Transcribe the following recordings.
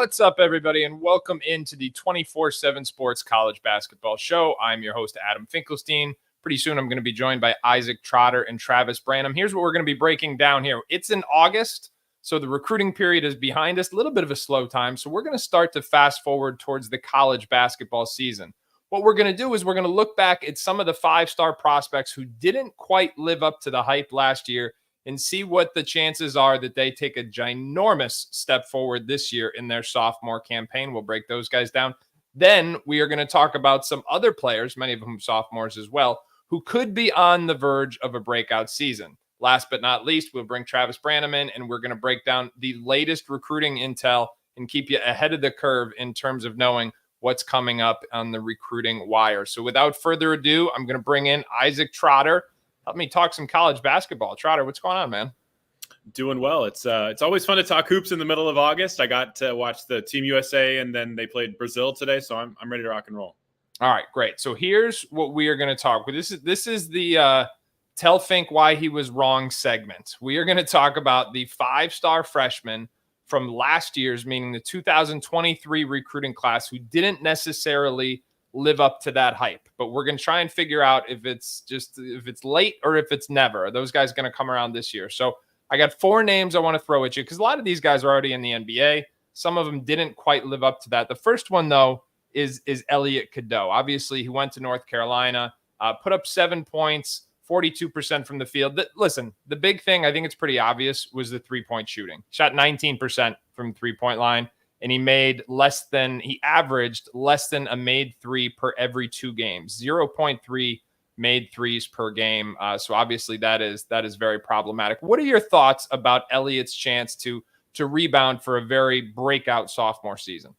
What's up, everybody, and welcome into the 24/7 Sports College Basketball Show. I'm your host, Adam Finkelstein. Pretty soon, I'm going to be joined by Isaac Trotter and Travis Branham. Here's what we're going to be breaking down here. It's in August, so the recruiting period is behind us. A little bit of a slow time, so we're going to start to fast forward towards the college basketball season. What we're going to do is we're going to look back at some of the five-star prospects who didn't quite live up to the hype last year and see what the chances are that they take a ginormous step forward this year in their sophomore campaign. We'll break those guys down. Then we are going to talk about some other players, many of them sophomores as well, who could be on the verge of a breakout season. Last but not least, we'll bring Travis Branham in, and we're going to break down the latest recruiting intel and keep you ahead of the curve in terms of knowing what's coming up on the recruiting wire. So without further ado, I'm going to bring in Isaac Trotter. Help me talk some college basketball. Trotter, what's going on, man? Doing well. It's always fun to talk hoops in the middle of August. I got to watch the Team USA, and then they played Brazil today, so I'm ready to rock and roll. All right, great. So here's what we are going to talk about. This is the Tell Fink Why He Was Wrong segment. We are going to talk about the five-star freshmen from last year's, meaning the 2023 recruiting class, who didn't necessarily live up to that hype. But we're going to try and figure out if it's late or if it's never. Are those guys going to come around this year? So I got four names I want to throw at you because a lot of these guys are already in the NBA. Some of them didn't quite live up to that. The first one, though, is Elliot Kdo. Obviously, he went to North Carolina, put up 7 points, 42% from the field. Listen, the big thing, I think it's pretty obvious, was the three-point shooting. Shot 19% from three-point line. And he averaged less than a made three per every 2 games, 0.3 made threes per game. So obviously that is very problematic. What are your thoughts about Elliot's chance to rebound for a very breakout sophomore season?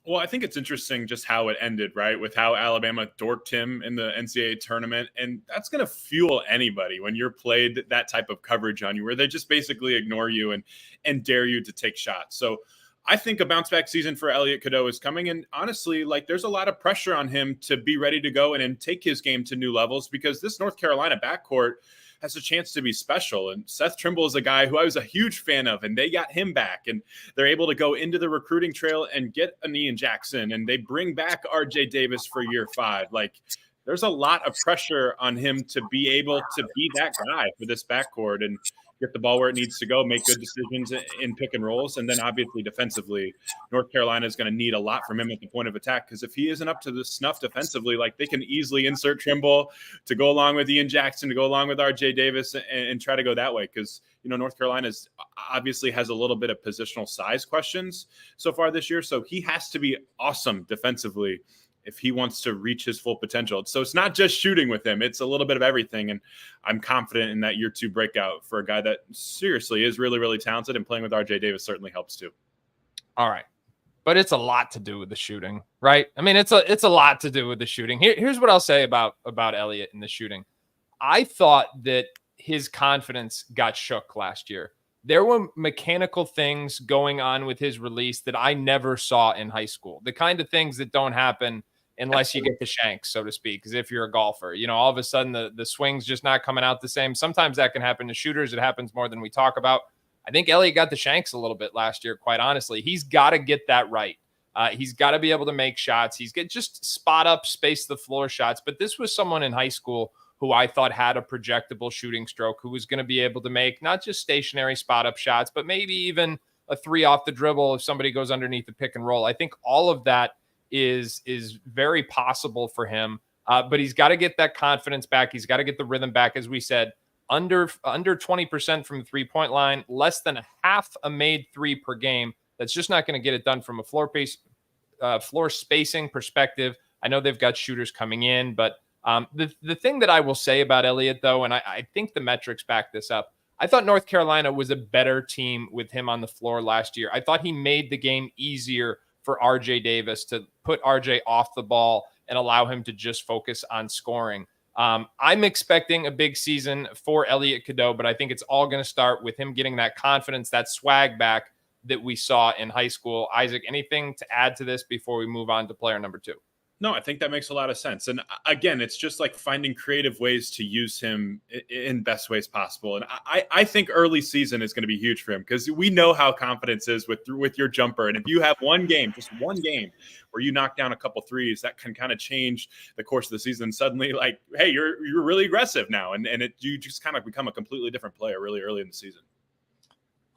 Well, I think it's interesting just how it ended, right? With how Alabama dorked him in the NCAA tournament. And that's going to fuel anybody when you're played that type of coverage on you, where they just basically ignore you and dare you to take shots. So I think a bounce back season for Elliot Kdo is coming. And honestly, there's a lot of pressure on him to be ready to go and take his game to new levels, because this North Carolina backcourt has a chance to be special. And Seth Trimble is a guy who I was a huge fan of, and they got him back, and they're able to go into the recruiting trail and get a Ian Jackson, and they bring back RJ Davis for year 5. There's a lot of pressure on him to be able to be that guy for this backcourt and get the ball where it needs to go, make good decisions in pick and rolls. And then obviously defensively, North Carolina is going to need a lot from him at the point of attack, because if he isn't up to the snuff defensively, they can easily insert Trimble to go along with Ian Jackson, to go along with RJ Davis, and try to go that way. Because, North Carolina obviously has a little bit of positional size questions so far this year. So he has to be awesome defensively if he wants to reach his full potential. So it's not just shooting with him. It's a little bit of everything. And I'm confident in that year 2 breakout for a guy that seriously is really, really talented, and playing with RJ Davis certainly helps too. All right. But it's a lot to do with the shooting, right? I mean, it's a lot to do with the shooting. Here's what I'll say about Elliot in the shooting. I thought that his confidence got shook last year. There were mechanical things going on with his release that I never saw in high school. The kind of things that don't happen unless you get the shanks, so to speak, as if you're a golfer. All of a sudden the swing's just not coming out the same. Sometimes that can happen to shooters. It happens more than we talk about. I think Elliot got the shanks a little bit last year, quite honestly. He's got to get that right. He's got to be able to make shots. He's got just spot up, space the floor shots. But this was someone in high school who I thought had a projectable shooting stroke, who was going to be able to make not just stationary spot up shots, but maybe even a 3 off the dribble if somebody goes underneath the pick and roll. I think all of that is very possible for him, but he's got to get that confidence back. He's got to get the rhythm back. As we said, under 20% from the 3-point line, less than a half a made 3 per game. That's just not going to get it done from a floor spacing perspective. I know they've got shooters coming in, but the thing that I will say about Elliot, though, and I think the metrics back this up, I thought North Carolina was a better team with him on the floor last year. I thought he made the game easier for RJ Davis, to put RJ off the ball and allow him to just focus on scoring. I'm expecting a big season for Elliot Kdo, but I think it's all going to start with him getting that confidence, that swag back that we saw in high school. Isaac, anything to add to this before we move on to player number 2? No, I think that makes a lot of sense. And again, it's just like finding creative ways to use him in best ways possible. And I think early season is going to be huge for him because we know how confidence is with your jumper. And if you have one game, just one game where you knock down a couple threes, that can kind of change the course of the season. Suddenly, like, hey, you're really aggressive now. And you just kind of become a completely different player really early in the season.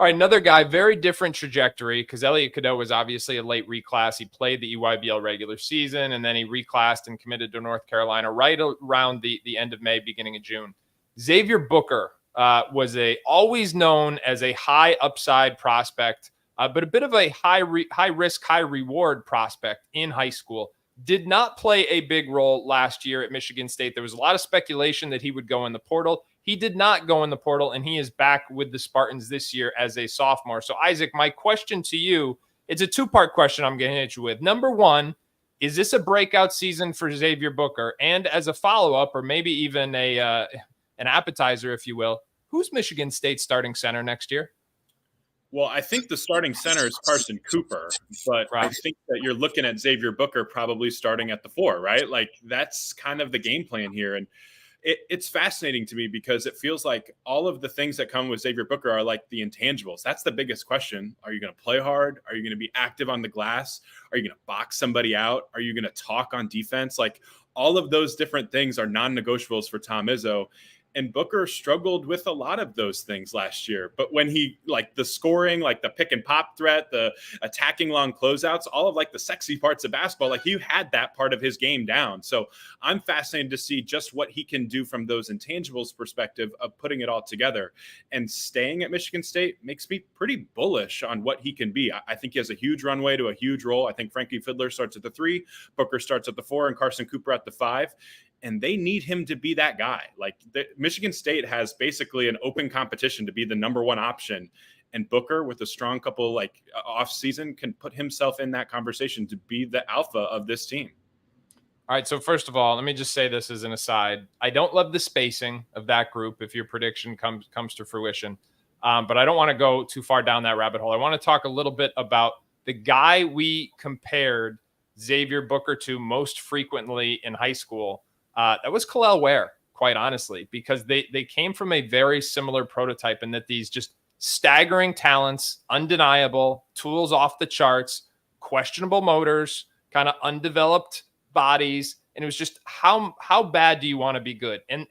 All right, another guy, very different trajectory because Elliot Cadeau was obviously a late reclass. He played the EYBL regular season, and then he reclassed and committed to North Carolina right around the end of May, beginning of June. Xavier Booker was always known as a high upside prospect, but a bit of a high risk, high reward prospect in high school. Did not play a big role last year at Michigan State. There was a lot of speculation that he would go in the portal. He did not go in the portal, and he is back with the Spartans this year as a sophomore. So, Isaac, my question to you, it's a two-part question I'm going to hit you with. Number one, is this a breakout season for Xavier Booker? And as a follow-up, or maybe even an appetizer, if you will, who's Michigan State's starting center next year? Well, I think the starting center is Carson Cooper, but right. I think that you're looking at Xavier Booker probably starting at the 4, right? Like that's kind of the game plan here. And it's fascinating to me because it feels like all of the things that come with Xavier Booker are like the intangibles. That's the biggest question. Are you going to play hard? Are you going to be active on the glass? Are you going to box somebody out? Are you going to talk on defense? Like all of those different things are non-negotiables for Tom Izzo. And Booker struggled with a lot of those things last year. But when he, like the scoring, like the pick and pop threat, the attacking long closeouts, all of like the sexy parts of basketball, like he had that part of his game down. So I'm fascinated to see just what he can do from those intangibles perspective of putting it all together. And staying at Michigan State makes me pretty bullish on what he can be. I think he has a huge runway to a huge role. I think Frankie Fiddler starts at the 3, Booker starts at the 4, and Carson Cooper at the 5. And they need him to be that guy. Like Michigan State has basically an open competition to be the number 1 option. And Booker, with a strong couple like off season, can put himself in that conversation to be the alpha of this team. All right. So first of all, let me just say this as an aside. I don't love the spacing of that group if your prediction comes to fruition. But I don't want to go too far down that rabbit hole. I want to talk a little bit about the guy we compared Xavier Booker to most frequently in high school. That was Kel'el Ware, quite honestly, because they came from a very similar prototype in that these just staggering talents, undeniable, tools off the charts, questionable motors, kind of undeveloped bodies. And it was just how bad do you want to be good? And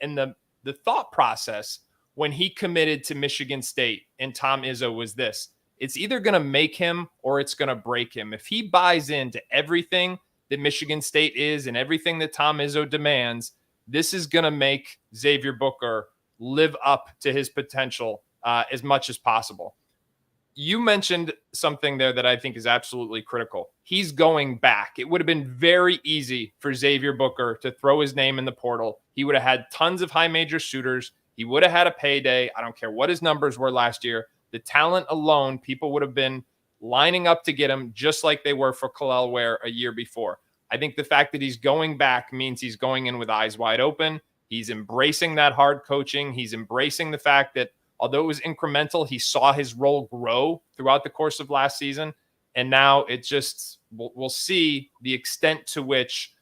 the thought process when he committed to Michigan State and Tom Izzo was this: it's either going to make him or it's going to break him. If he buys into everything that Michigan State is and everything that Tom Izzo demands, this is going to make Xavier Booker live up to his potential as much as possible. You mentioned something there that I think is absolutely critical. He's going back. It would have been very easy for Xavier Booker to throw his name in the portal. He would have had tons of high major shooters. He would have had a payday. I don't care what his numbers were last year. The talent alone, people would have been lining up to get him just like they were for Kel'el Ware a year before. I think the fact that he's going back means he's going in with eyes wide open. He's embracing that hard coaching. He's embracing the fact that although it was incremental, he saw his role grow throughout the course of last season. And now it just, we'll see the extent to which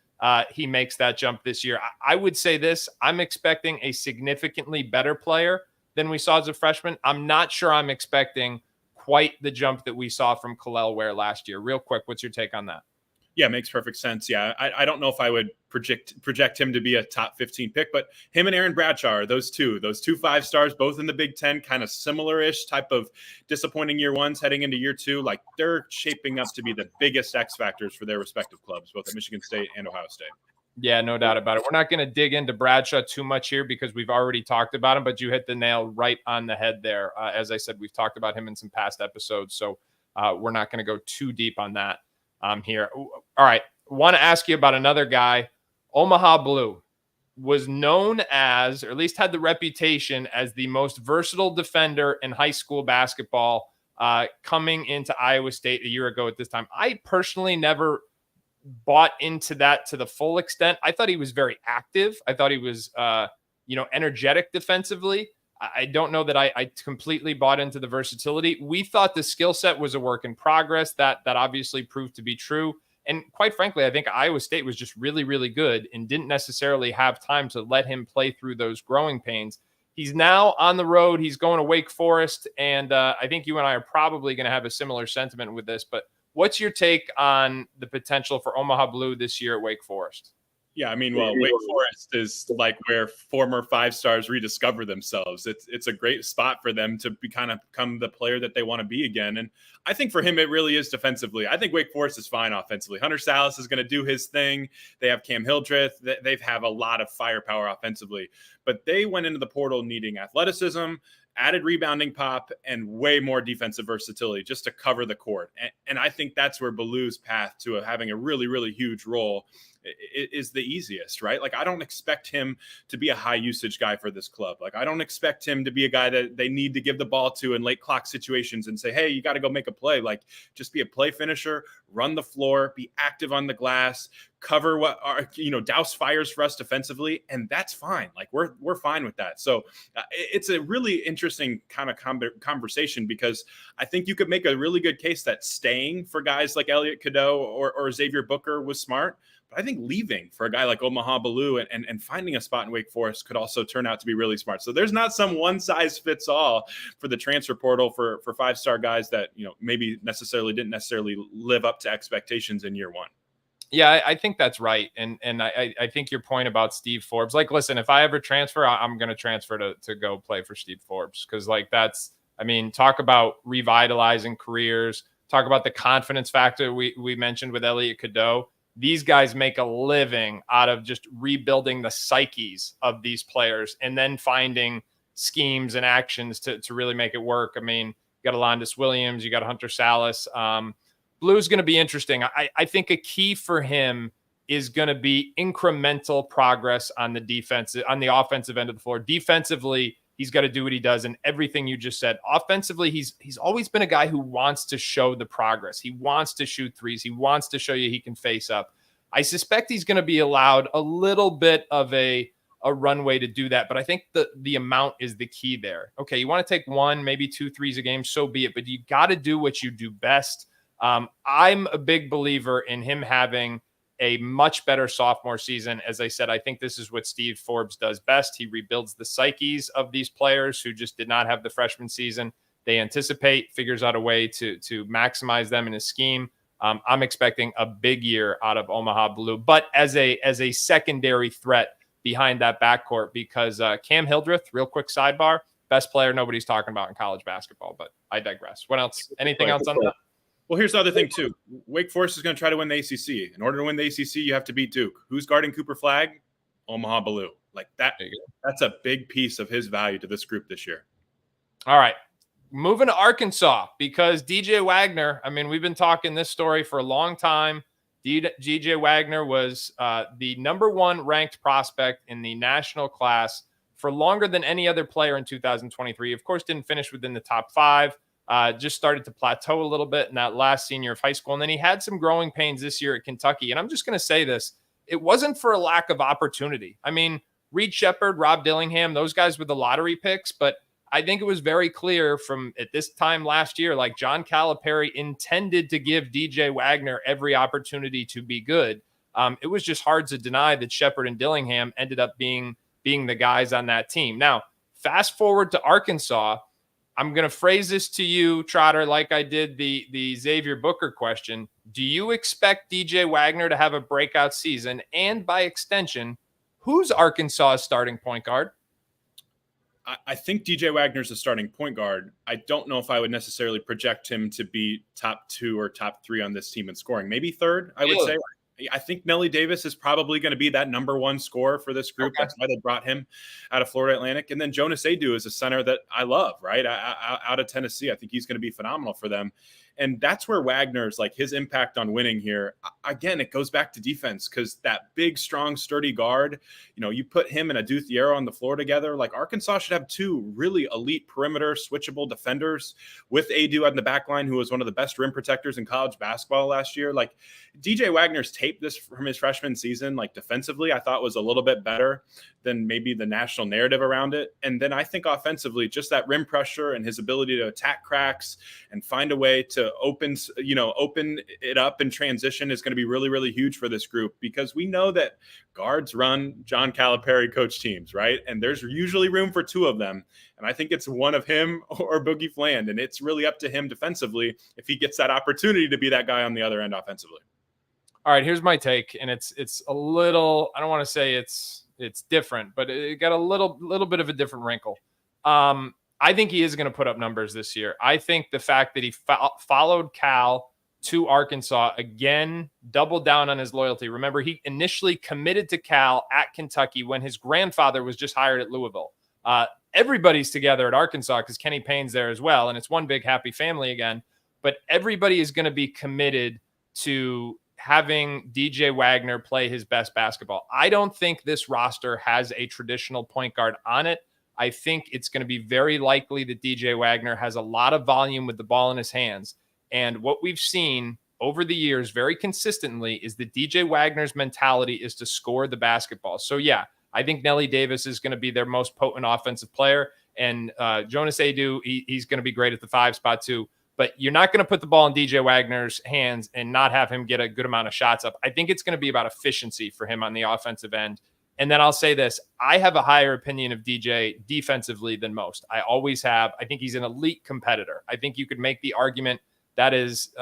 he makes that jump this year. I would say this: I'm expecting a significantly better player than we saw as a freshman. I'm not sure I'm expecting quite the jump that we saw from Kel'el Ware last year. Real quick, what's your take on that? Yeah, makes perfect sense. Yeah, I don't know if I would project him to be a top 15 pick, but him and Aaron Bradshaw are those two 5-stars, both in the Big Ten, kind of similar-ish type of disappointing year ones heading into year 2. Like they're shaping up to be the biggest X factors for their respective clubs, both at Michigan State and Ohio State. Yeah, no doubt about it. We're not going to dig into Bradshaw too much here because we've already talked about him, but you hit the nail right on the head there. As I said, we've talked about him in some past episodes, so we're not going to go too deep on that here. All right, want to ask you about another guy. Omaha Blue was known as, or at least had the reputation as, the most versatile defender in high school basketball coming into Iowa State a year ago at this time. I personally never bought into that to the full extent. I thought he was very active. I thought he was, energetic defensively. I don't know that I completely bought into the versatility. We thought the skill set was a work in progress. That obviously proved to be true. And quite frankly, I think Iowa State was just really, really good and didn't necessarily have time to let him play through those growing pains. He's now on the road. He's going to Wake Forest. And I think you and I are probably going to have a similar sentiment with this. But what's your take on the potential for Omaha Blue this year at Wake Forest? Yeah, I mean, well, Wake Forest is like where former 5-stars rediscover themselves. It's a great spot for them to become the player that they want to be again. And I think for him, it really is defensively. I think Wake Forest is fine offensively. Hunter Salas is going to do his thing. They have Cam Hildreth. They have a lot of firepower offensively. But they went into the portal needing athleticism, added rebounding pop, and way more defensive versatility just to cover the court. And I think that's where Ballew's path to having a really, really huge role is the easiest, right? Like, I don't expect him to be a high usage guy for this club. Like, I don't expect him to be a guy that they need to give the ball to in late clock situations and say, hey, you got to go make a play. Like, just be a play finisher, run the floor, be active on the glass, cover what are, douse fires for us defensively. And that's fine. Like, we're fine with that. So it's a really interesting kind of conversation, because I think you could make a really good case that staying for guys like Elliot Cadeau or Xavier Booker was smart. But I think leaving for a guy like Omaha Blue and finding a spot in Wake Forest could also turn out to be really smart. So there's not some one size fits all for the transfer portal for 5-star guys that, maybe didn't necessarily live up to expectations in year one. Yeah, I think that's right. And I think your point about Steve Forbes, like, listen, if I ever transfer, I'm going to transfer to go play for Steve Forbes. Cause like talk about revitalizing careers, talk about the confidence factor we mentioned with Elliot Kdo. These guys make a living out of just rebuilding the psyches of these players and then finding schemes and actions to really make it work. I mean, you got Alondas Williams, you got Hunter Salas. Blue's going to be interesting. I think a key for him is going to be incremental progress on the offensive end of the floor. Defensively, he's got to do what he does and everything you just said. Offensively, he's always been a guy who wants to show the progress. He wants to shoot threes. He wants to show you he can face up. I suspect he's going to be allowed a little bit of a runway to do that, but I think the amount is the key there. Okay, you want to take 1, maybe 2 threes a game, so be it, but you got to do what you do best. I'm a big believer in him having a much better sophomore season. As I said, I think this is what Steve Forbes does best. He rebuilds the psyches of these players who just did not have the freshman season. They anticipate, figures out a way to maximize them in his scheme. I'm expecting a big year out of Omaha Blue, but as a secondary threat behind that backcourt, because Cam Hildreth, real quick sidebar, best player nobody's talking about in college basketball, but I digress. What else? Anything else on that? Well, here's the other thing, too. Wake Forest is going to try to win the ACC. In order to win the ACC, you have to beat Duke. Who's guarding Cooper Flagg? Omaha Blue. Like that. That's a big piece of his value to this group this year. All right. Moving to Arkansas, because DJ Wagner, I mean, we've been talking this story for a long time. DJ Wagner was the number 1 ranked prospect in the national class for longer than any other player in 2023. Of course, didn't finish within the top 5. Just started to plateau a little bit in that last senior of high school. And then he had some growing pains this year at Kentucky. And I'm just going to say this. It wasn't for a lack of opportunity. I mean, Reed Shepherd, Rob Dillingham, those guys were the lottery picks. But I think it was very clear from at this time last year, like John Calipari intended to give DJ Wagner every opportunity to be good. It was just hard to deny that Shepherd and Dillingham ended up being the guys on that team. Now, fast forward to Arkansas. I'm going to phrase this to you, Trotter, like I did the Xavier Booker question. Do you expect DJ Wagner to have a breakout season? And by extension, who's Arkansas's starting point guard? I think DJ Wagner's a starting point guard. I don't know if I would necessarily project him to be top 2 or top 3 on this team in scoring. Maybe 3rd, I would say. I think Nelly Davis is probably going to be that number 1 scorer for this group. Okay. That's why they brought him out of Florida Atlantic. And then Jonas Adu is a center that I love, right? Out of Tennessee. I think he's going to be phenomenal for them. And that's where Wagner's, like, his impact on winning here. Again, it goes back to defense, because that big, strong, sturdy guard, you put him and Adu Thiero on the floor together. Like, Arkansas should have 2 really elite perimeter switchable defenders with Adu on the back line, who was one of the best rim protectors in college basketball last year. Like, DJ Wagner's tape this from his freshman season, like, defensively, I thought was a little bit better than maybe the national narrative around it. And then I think offensively, just that rim pressure and his ability to attack cracks and find a way to to open it up and transition is going to be really, really huge for this group, because we know that guards run John Calipari coach teams, right? And there's usually room for two of them. And I think it's one of him or Boogie Fland. And it's really up to him defensively if he gets that opportunity to be that guy on the other end offensively. All right, here's my take. And it's a little, I don't want to say it's different, but it got a little bit of a different wrinkle. I think he is going to put up numbers this year. I think the fact that he followed Cal to Arkansas again, doubled down on his loyalty. Remember, he initially committed to Cal at Kentucky when his grandfather was just hired at Louisville. Everybody's together at Arkansas because Kenny Payne's there as well, and it's one big happy family again. But everybody is going to be committed to having DJ Wagner play his best basketball. I don't think this roster has a traditional point guard on it. I think it's going to be very likely that DJ Wagner has a lot of volume with the ball in his hands. And what we've seen over the years very consistently is that DJ Wagner's mentality is to score the basketball. So, yeah, I think Nelly Davis is going to be their most potent offensive player. And Jonas Aidoo, he's going to be great at the 5 spot too. But you're not going to put the ball in DJ Wagner's hands and not have him get a good amount of shots up. I think it's going to be about efficiency for him on the offensive end. And then I'll say this, I have a higher opinion of DJ defensively than most. I always have. I think he's an elite competitor. I think you could make the argument that is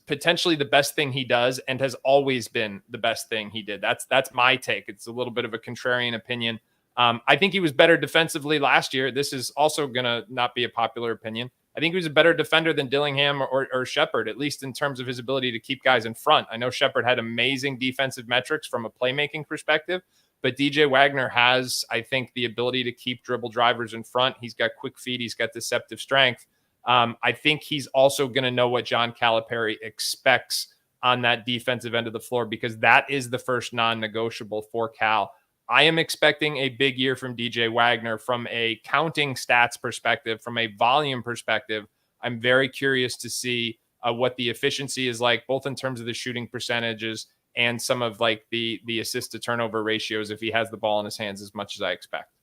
potentially the best thing he does and has always been the best thing he did. That's my take. It's a little bit of a contrarian opinion. I think he was better defensively last year. This is also going to not be a popular opinion. I think he was a better defender than Dillingham or Shepard, at least in terms of his ability to keep guys in front. I know Shepard had amazing defensive metrics from a playmaking perspective, but DJ Wagner has, I think, the ability to keep dribble drivers in front. He's got quick feet. He's got deceptive strength. I think he's also going to know what John Calipari expects on that defensive end of the floor, because that is the first non-negotiable for Cal. I am expecting a big year from DJ Wagner from a counting stats perspective, from a volume perspective. I'm very curious to see what the efficiency is like, both in terms of the shooting percentages and some of like the assist to turnover ratios if he has the ball in his hands as much as I expect.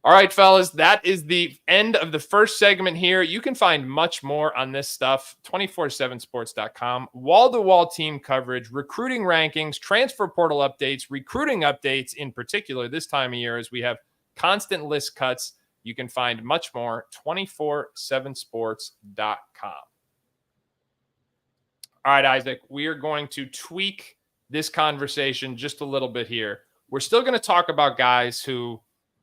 All right, fellas, that is the end of the first segment here. You can find much more on this stuff, 247sports.com, wall-to-wall team coverage, recruiting rankings, transfer portal updates, recruiting updates in particular this time of year as we have constant list cuts. You can find much more, 247sports.com. All right, Isaac, we are going to tweak this conversation just a little bit here. We're still going to talk about guys who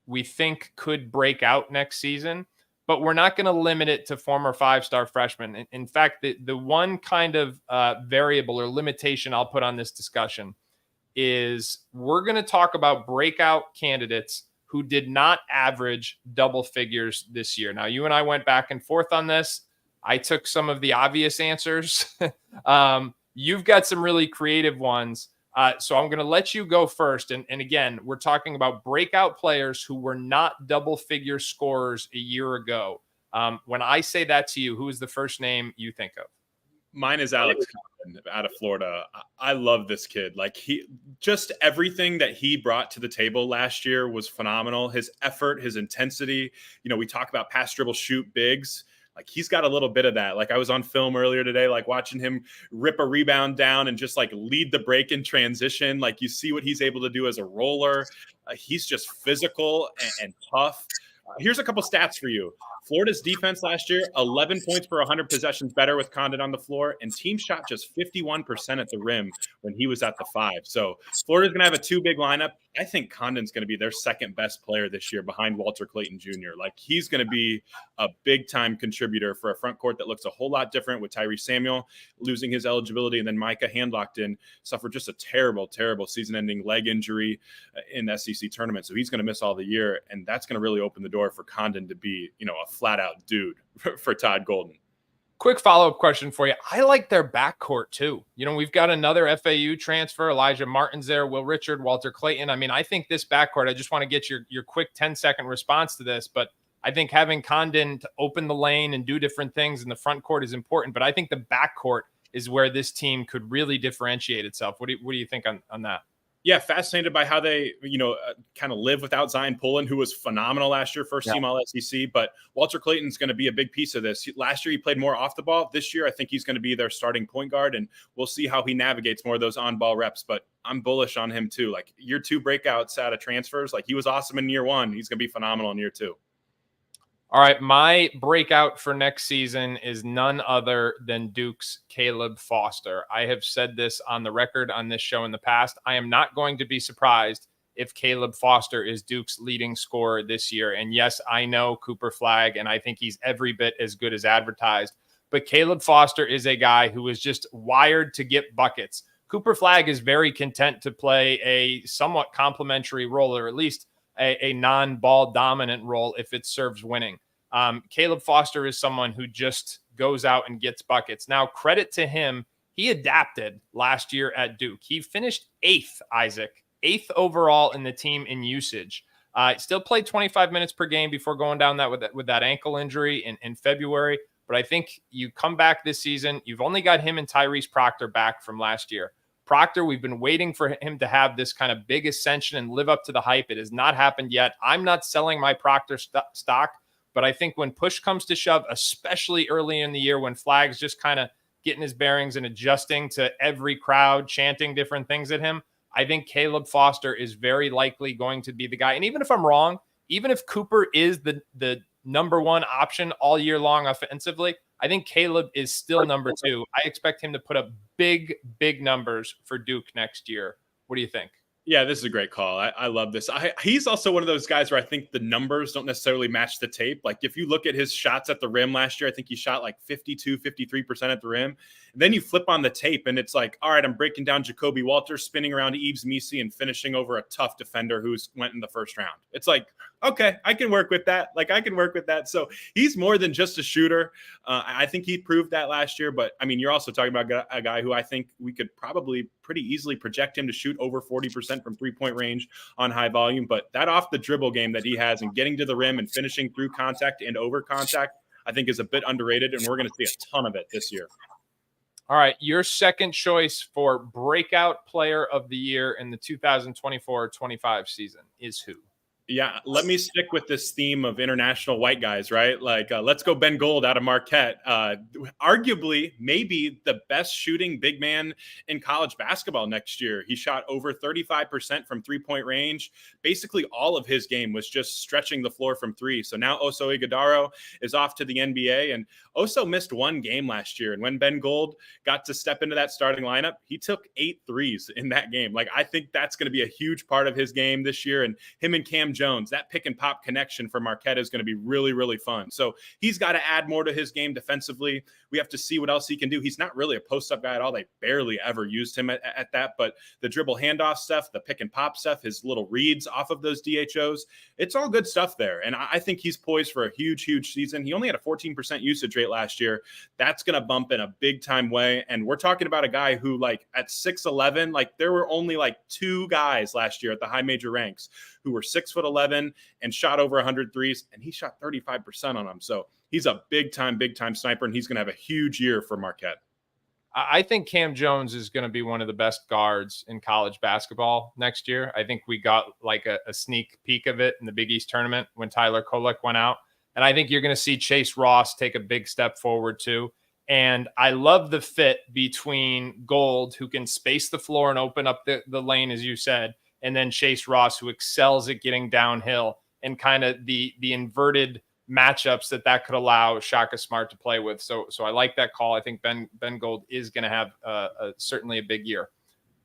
we think could break out next season, but we're not going to limit it to former 5-star freshmen. In fact, the one kind of variable or limitation I'll put on this discussion is we're going to talk about breakout candidates who did not average double figures this year. Now, you and I went back and forth on this. I took some of the obvious answers. You've got some really creative ones. So I'm going to let you go first. And again, we're talking about breakout players who were not double-figure scorers a year ago. When I say that to you, who is the first name you think of? Mine is Alex Condon out of Florida. I love this kid. Like, just everything that he brought to the table last year was phenomenal. His effort, his intensity. You know, we talk about pass, dribble, shoot bigs. Like, he's got a little bit of that. Like, I was on film earlier today, like watching him rip a rebound down and just like lead the break in transition. Like, you see what he's able to do as a roller. He's just physical and tough. Here's a couple stats for you. Florida's defense last year, 11 points per 100 possessions better with Condon on the floor, and team shot just 51% at the rim when he was at the 5. So Florida's going to have a 2 big lineup. I think Condon's going to be their second best player this year behind Walter Clayton Jr. Like, he's going to be a big-time contributor for a front court that looks a whole lot different with Tyrese Samuel losing his eligibility, and then Micah Handlockton suffered just a terrible, terrible season-ending leg injury in the SEC tournament. So he's going to miss all the year, and that's going to really open the door for Condon to be, you know, a flat-out dude for Todd Golden. Quick follow-up question for you. I like their backcourt too. You know, we've got another FAU transfer. Elijah Martin's there, Will Richard, Walter Clayton. I mean, I think this backcourt, I just want to get your quick 10-second response to this, but I think having Condon to open the lane and do different things in the front court is important, but I think the backcourt is where this team could really differentiate itself. What do you think on that? Yeah, fascinated by how they, kind of live without Zion Pullen, who was phenomenal last year, first team All SEC. But Walter Clayton's going to be a big piece of this. Last year, he played more off the ball. This year, I think he's going to be their starting point guard, and we'll see how he navigates more of those on-ball reps. But I'm bullish on him too. Like year 2 breakouts out of transfers, like he was awesome in year 1. He's going to be phenomenal in year 2. All right, my breakout for next season is none other than Duke's Caleb Foster. I have said this on the record on this show in the past. I am not going to be surprised if Caleb Foster is Duke's leading scorer this year. And yes, I know Cooper Flagg, and I think he's every bit as good as advertised. But Caleb Foster is a guy who is just wired to get buckets. Cooper Flagg is very content to play a somewhat complementary role, or at least a non-ball dominant role if it serves winning. Caleb Foster is someone who just goes out and gets buckets. Now, credit to him, he adapted last year at Duke. He finished 8th, Isaac, 8th overall in the team in usage. Still played 25 minutes per game before going down with that ankle injury in February. But I think you come back this season, you've only got him and Tyrese Proctor back from last year. Proctor, we've been waiting for him to have this kind of big ascension and live up to the hype. It has not happened yet. I'm not selling my Proctor stock, but I think when push comes to shove, especially early in the year when Flagg's just kind of getting his bearings and adjusting to every crowd chanting different things at him, I think Caleb Foster is very likely going to be the guy. And even if I'm wrong, even if Cooper is the number 1 option all year long offensively, I think Caleb is still number 2. I expect him to put up big numbers for Duke next year. What do you think? Yeah, this is a great call. I love this. He's also one of those guys where I think the numbers don't necessarily match the tape. Like if you look at his shots at the rim last year, I think he shot like 52, 53% at the rim. And then you flip on the tape and it's like, all right, I'm breaking down Jacoby Walters, spinning around Yves Missi and finishing over a tough defender who's went in the first round. It's like, okay, I can work with that. So he's more than just a shooter. I think he proved that last year. But I mean, you're also talking about a guy who I think we could probably pretty easily project him to shoot over 40% from 3-point range on high volume. But that off the dribble game that he has and getting to the rim and finishing through contact and over contact, I think is a bit underrated. And we're going to see a ton of it this year. All right, your second choice for breakout player of the year in the 2024-25 season is who? Yeah, let me stick with this theme of international white guys, right? Like, let's go Ben Gold out of Marquette. Arguably, maybe the best shooting big man in college basketball next year. He shot over 35% from 3-point range. Basically, all of his game was just stretching the floor from 3. So now Oso Ighodaro is off to the NBA, and Oso missed 1 game last year. And when Ben Gold got to step into that starting lineup, he took 8 threes in that game. Like, I think that's going to be a huge part of his game this year. And him and Cam Jones, that pick and pop connection for Marquette is going to be really, really fun. So he's got to add more to his game defensively. We have to see what else he can do. He's not really a post-up guy at all. They barely ever used him at that, but the dribble handoff stuff, the pick and pop stuff, his little reads off of those DHOs, it's all good stuff there. And I think he's poised for a huge, huge season. He only had a 14% usage rate last year. That's going to bump in a big time way. And we're talking about a guy who, like, at 6'11", like there were only like 2 guys last year at the high major ranks who were 6'11" and shot over 100 threes, and he shot 35% on them. So he's a big time sniper, and he's going to have a huge year for Marquette. I think Cam Jones is going to be one of the best guards in college basketball next year. I think we got like a sneak peek of it in the Big East tournament when Tyler Kolek went out. And I think you're going to see Chase Ross take a big step forward too. And I love the fit between Gold, who can space the floor and open up the lane, as you said, and then Chase Ross, who excels at getting downhill and kind of the inverted matchups that could allow Shaka Smart to play with. So I like that call. I think Ben Gold is going to have certainly a big year.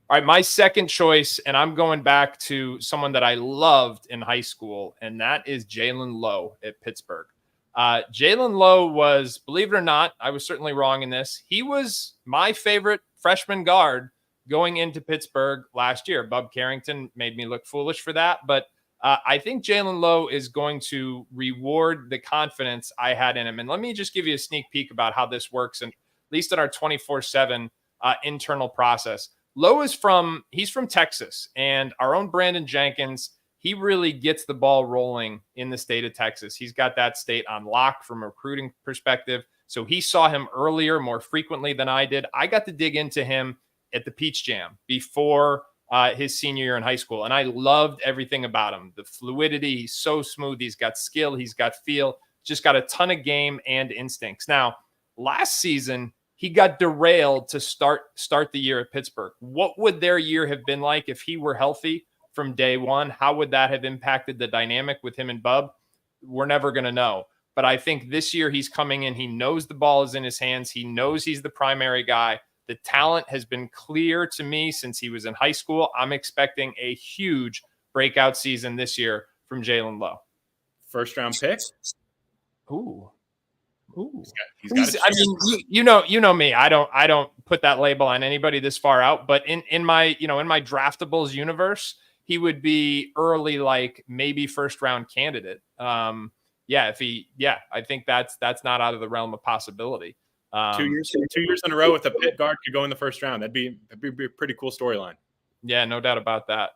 All right, my second choice, and I'm going back to someone that I loved in high school, and that is Jaylen Low at Pittsburgh. Jaylen Low was, believe it or not, I was certainly wrong in this, he was my favorite freshman guard going into Pittsburgh last year. Bub Carrington made me look foolish for that, but I think Jaylen Low is going to reward the confidence I had in him. And let me just give you a sneak peek about how this works, and at least in our 24/7 internal process. Low is he's from Texas, and our own Brandon Jenkins, he really gets the ball rolling in the state of Texas. He's got that state on lock from a recruiting perspective. So he saw him earlier, more frequently than I did. I got to dig into him at the Peach Jam before his senior year in high school. And I loved everything about him. The fluidity, he's so smooth. He's got skill. He's got feel. Just got a ton of game and instincts. Now, last season, he got derailed to start the year at Pittsburgh. What would their year have been like if he were healthy from day one? How would that have impacted the dynamic with him and Bub? We're never going to know. But I think this year he's coming in. He knows the ball is in his hands. He knows he's the primary guy. The talent has been clear to me since he was in high school. I'm expecting a huge breakout season this year from Jaylen Low. First round pick. Ooh. He's got I mean, you know me. I don't put that label on anybody this far out. But in my draftables universe, he would be early, like maybe first round candidate. I think that's not out of the realm of possibility. 2 years in a row with a pit guard could go in the first round. That'd be a pretty cool storyline. Yeah, no doubt about that.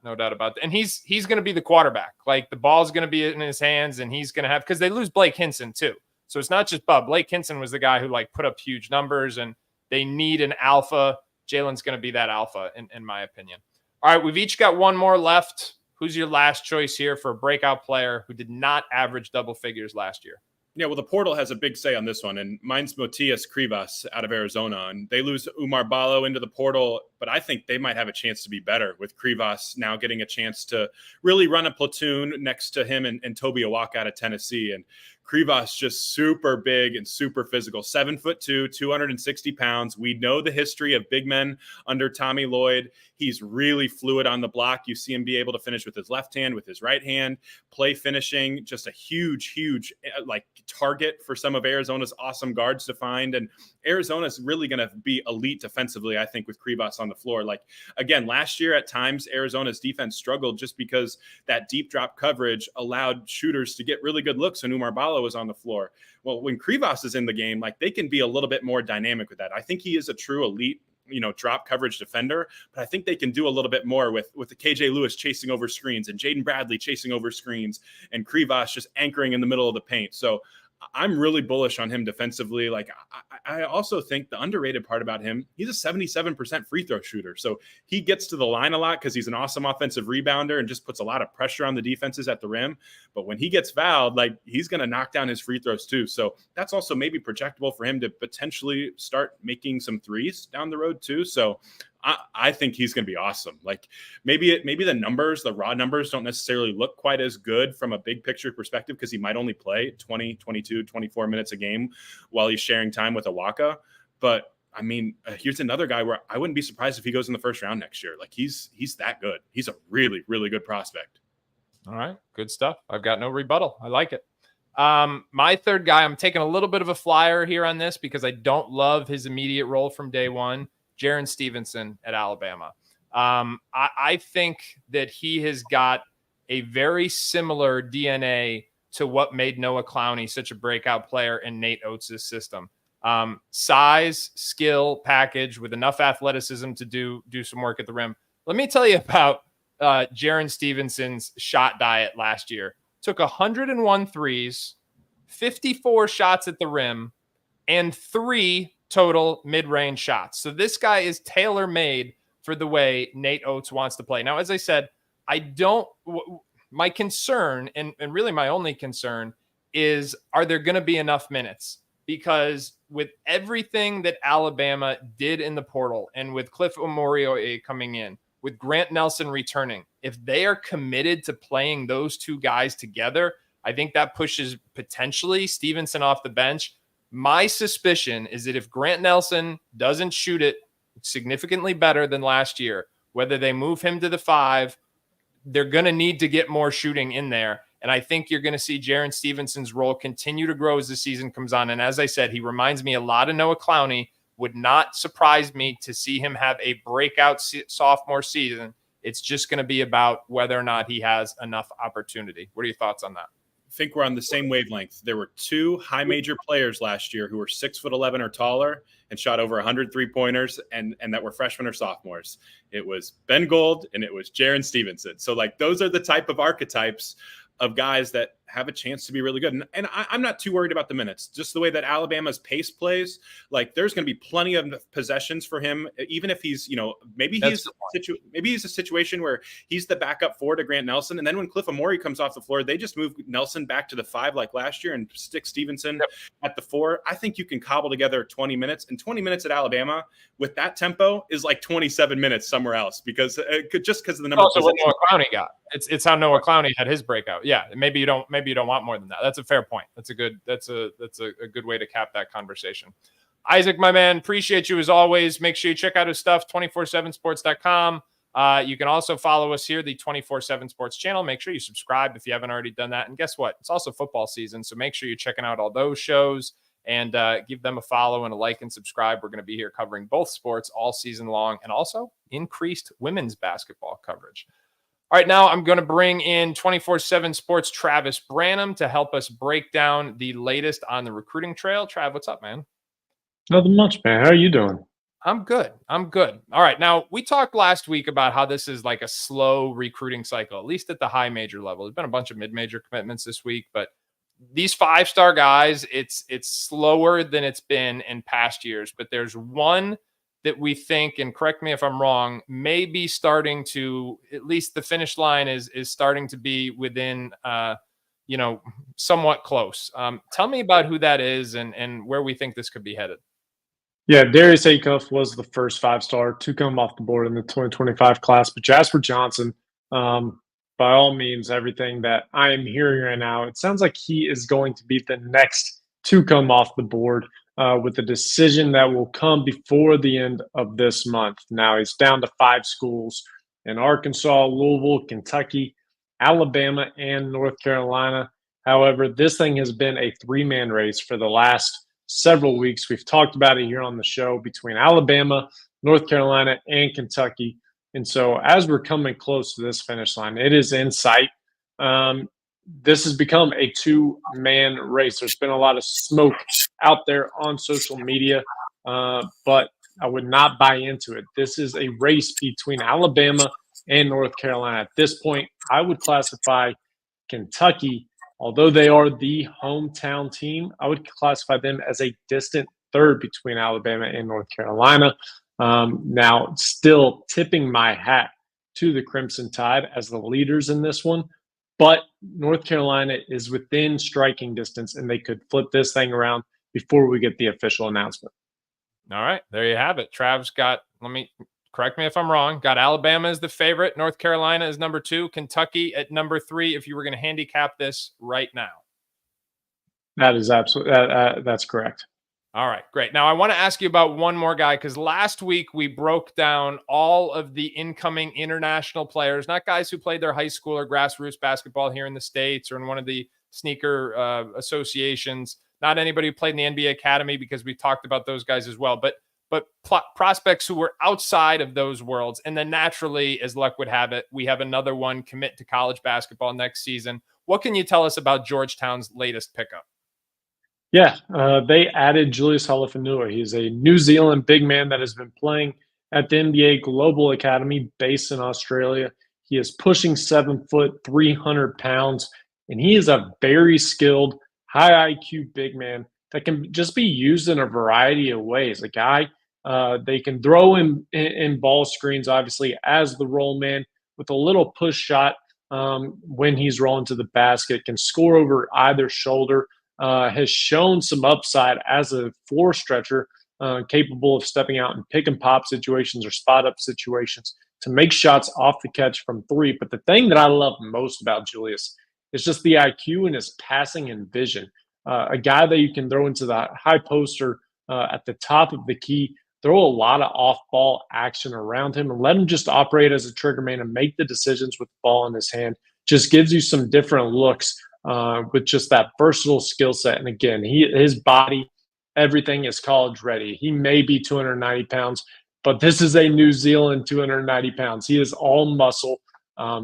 And he's going to be the quarterback. Like the ball's going to be in his hands, and he's going to have, because they lose Blake Hinson too. So it's not just Bub. Blake Hinson was the guy who like put up huge numbers, and they need an alpha. Jalen's going to be that alpha, in my opinion. All right, we've each got one more left. Who's your last choice here for a breakout player who did not average double figures last year? Yeah, well, the portal has a big say on this one, and mine's Matias Krivas out of Arizona, and they lose Umar Ballo into the portal, but I think they might have a chance to be better with Krivas now getting a chance to really run a platoon next to him and Toby Awaka out of Tennessee. And Krivas just super big and super physical, 7'2", 260 pounds. We know the history of big men under Tommy Lloyd. He's really fluid on the block. You see him be able to finish with his left hand, with his right hand, play finishing, just a huge like target for some of Arizona's awesome guards to find. And Arizona's really going to be elite defensively, I think, with Krivas on the floor. Like, again, last year at times, Arizona's defense struggled just because that deep drop coverage allowed shooters to get really good looks when Umar Ballo was on the floor. Well, when Krivas is in the game, like they can be a little bit more dynamic with that. I think he is a true elite, drop coverage defender, but I think they can do a little bit more with the KJ Lewis chasing over screens and Jaden Bradley chasing over screens and Krivas just anchoring in the middle of the paint. So I'm really bullish on him defensively. Like, I also think the underrated part about him, he's a 77% free throw shooter. So he gets to the line a lot because he's an awesome offensive rebounder and just puts a lot of pressure on the defenses at the rim. But when he gets fouled, like, he's going to knock down his free throws too. So that's also maybe projectable for him to potentially start making some threes down the road too. So I think he's going to be awesome. Like maybe the raw numbers don't necessarily look quite as good from a big picture perspective because he might only play 20, 22, 24 minutes a game while he's sharing time with Awaka. But I mean, here's another guy where I wouldn't be surprised if he goes in the first round next year. Like he's that good. He's a really, really good prospect. All right. Good stuff. I've got no rebuttal. I like it. My third guy, I'm taking a little bit of a flyer here on this because I don't love his immediate role from day one. Jibri Stevenson at Alabama. I think that he has got a very similar DNA to what made Noah Clowney such a breakout player in Nate Oates' system. Size, skill, package with enough athleticism to do some work at the rim. Let me tell you about Jibri Stevenson's shot diet last year. Took 101 threes, 54 shots at the rim, and 3 total mid-range shots. So this guy is tailor-made for the way Nate Oates wants to play. Now, as I said, my concern, and really my only concern, is are there going to be enough minutes? Because with everything that Alabama did in the portal and with Cliff Omoruyi coming in, with Grant Nelson returning, if they are committed to playing those two guys together, I think that pushes potentially Stevenson off the bench. My suspicion is that if Grant Nelson doesn't shoot it significantly better than last year, whether they move him to the 5, they're going to need to get more shooting in there. And I think you're going to see Jibri Stevenson's role continue to grow as the season comes on. And as I said, he reminds me a lot of Noah Clowney. Would not surprise me to see him have a breakout sophomore season. It's just going to be about whether or not he has enough opportunity. What are your thoughts on that? I think we're on the same wavelength. There were 2 high major players last year who were 6'11" or taller and shot over 100 3-pointers and that were freshmen or sophomores. It was Ben Gold and it was Jibri Stevenson. So like those are the type of archetypes of guys that have a chance to be really good. And I'm not too worried about the minutes, just the way that Alabama's pace plays. Like there's going to be plenty of possessions for him, even if he's, maybe he's a situation where he's the backup 4 to Grant Nelson. And then when Cliff Amore comes off the floor, they just move Nelson back to the 5 like last year and stick Stevenson at the 4. I think you can cobble together 20 minutes, and 20 minutes at Alabama with that tempo is like 27 minutes somewhere else because of the number. Also, what Noah Clowney got. It's how Noah Clowney had his breakout. Yeah, maybe you don't want more than that. That's a fair point. That's a good way to cap that conversation. Isaac, my man, appreciate you as always. Make sure you check out his stuff, 247sports.com. You can also follow us here, the 24/7 Sports channel. Make sure you subscribe if you haven't already done that. And guess what? It's also football season, so make sure you're checking out all those shows and give them a follow and a like and subscribe. We're going to be here covering both sports all season long and also increased women's basketball coverage. All right, now I'm going to bring in 24/7 Sports Travis Branham to help us break down the latest on the recruiting trail. Trav, what's up, man? Nothing much, man. How are you doing? I'm good. All right. Now, we talked last week about how this is like a slow recruiting cycle, at least at the high major level. There's been a bunch of mid-major commitments this week, but these 5-star guys, it's slower than it's been in past years. But there's one that we think, and correct me if I'm wrong, may be starting to, at least the finish line is starting to be within, somewhat close. Tell me about who that is and where we think this could be headed. Yeah, Darius Acuff was the first 5-star to come off the board in the 2025 class. But Jasper Johnson, by all means, everything that I am hearing right now, it sounds like he is going to be the next to come off the board with a decision that will come before the end of this month. Now, he's down to 5 schools in Arkansas, Louisville, Kentucky, Alabama, and North Carolina. However, this thing has been a 3-man race for the last several weeks. We've talked about it here on the show between Alabama, North Carolina, and Kentucky. And so as we're coming close to this finish line, it is in sight. This has become a 2-man race. There's been a lot of smoke out there on social media, but I would not buy into it. This is a race between Alabama and North Carolina. At this point, I would classify Kentucky, although they are the hometown team, I would classify them as a distant third between Alabama and North Carolina. Now, still tipping my hat to the Crimson Tide as the leaders in this one, but North Carolina is within striking distance, and they could flip this thing around before we get the official announcement. All right, there you have it. Trav's got, correct me if I'm wrong, got Alabama as the favorite, North Carolina as number 2, Kentucky at number 3, if you were going to handicap this right now. That is absolutely, that's correct. All right, great. Now I want to ask you about one more guy, because last week we broke down all of the incoming international players, not guys who played their high school or grassroots basketball here in the States or in one of the sneaker associations, not anybody who played in the NBA Academy, because we talked about those guys as well, but prospects who were outside of those worlds. And then naturally, as luck would have it, we have another one commit to college basketball next season. What can you tell us about Georgetown's latest pickup? Yeah, they added Julius Henua. He's a New Zealand big man that has been playing at the NBA Global Academy based in Australia. He is pushing 7 foot, 300 pounds, and he is a very skilled, high IQ big man that can just be used in a variety of ways. A guy they can throw in ball screens, obviously, as the roll man with a little push shot when he's rolling to the basket, can score over either shoulder, has shown some upside as a floor stretcher, capable of stepping out in pick and pop situations or spot up situations to make shots off the catch from 3. But the thing that I love most about Julius is just the IQ and his passing and vision. A guy that you can throw into the high poster at the top of the key, throw a lot of off-ball action around him and let him just operate as a trigger man and make the decisions with the ball in his hand. Just gives you some different looks with just that versatile skill set. And again, his body, everything is college ready. He may be 290 pounds, but this is a New Zealand 290 pounds. He is all muscle,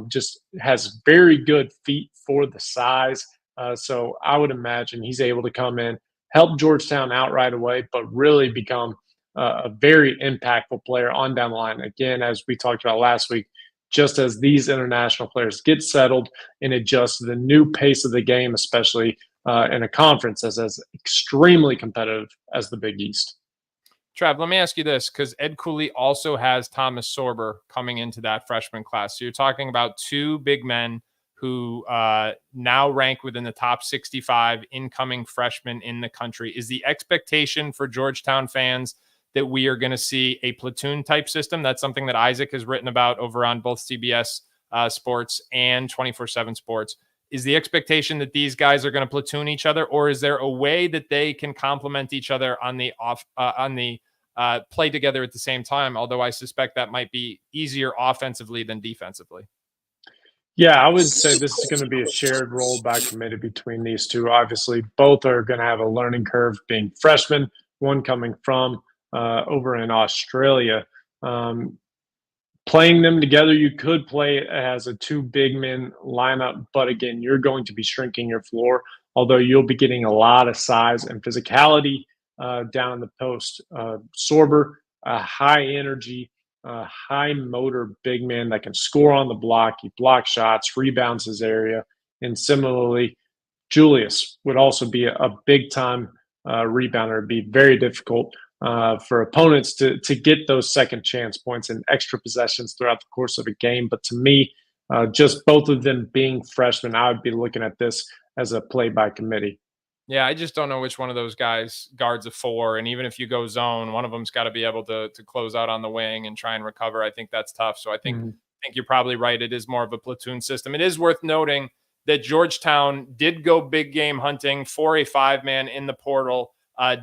just has very good feet for the size. So I would imagine he's able to come in, help Georgetown out right away, but really become a very impactful player on down the line. Again, as we talked about last week, just as these international players get settled and adjust to the new pace of the game, especially in a conference as extremely competitive as the Big East. Trav, let me ask you this, because Ed Cooley also has Thomas Sorber coming into that freshman class. So you're talking about two big men who now rank within the top 65 incoming freshmen in the country. Is the expectation for Georgetown fans that we are going to see a platoon type system? That's something that Isaac has written about over on both CBS Sports and 24/7 Sports. Is the expectation that these guys are going to platoon each other, or is there a way that they can complement each other on the play together at the same time? Although I suspect that might be easier offensively than defensively. Yeah, I would say this is going to be a shared role by committee between these two. Obviously, both are going to have a learning curve being freshmen, one coming from over in Australia. Playing them together, you could play as a two big men lineup, but again, you're going to be shrinking your floor, although you'll be getting a lot of size and physicality down in the post. Sorber, a high energy, high motor big man that can score on the block. He blocks shots, rebounds his area. And similarly, Julius would also be a big time rebounder. It'd be very difficult for opponents to get those second chance points and extra possessions throughout the course of a game. But to me, just both of them being freshmen, I would be looking at this as a play by committee. Yeah, I just don't know which one of those guys guards a four. And even if you go zone, one of them's got to be able to close out on the wing and try and recover. I think that's tough. So I think you're probably right. It is more of a platoon system. It is worth noting that Georgetown did go big game hunting for a 5-man in the portal.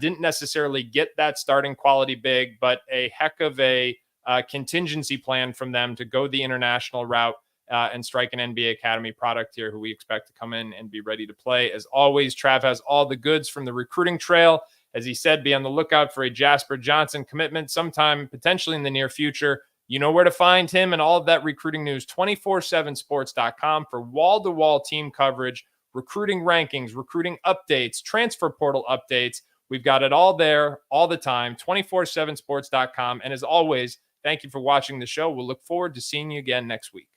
Didn't necessarily get that starting quality big, but a heck of a contingency plan from them to go the international route and strike an NBA Academy product here who we expect to come in and be ready to play. As always, Trav has all the goods from the recruiting trail. As he said, be on the lookout for a Jasper Johnson commitment sometime potentially in the near future. You know where to find him and all of that recruiting news, 247sports.com for wall-to-wall team coverage, recruiting rankings, recruiting updates, transfer portal updates. We've got it all there all the time, 247sports.com. And as always, thank you for watching the show. We'll look forward to seeing you again next week.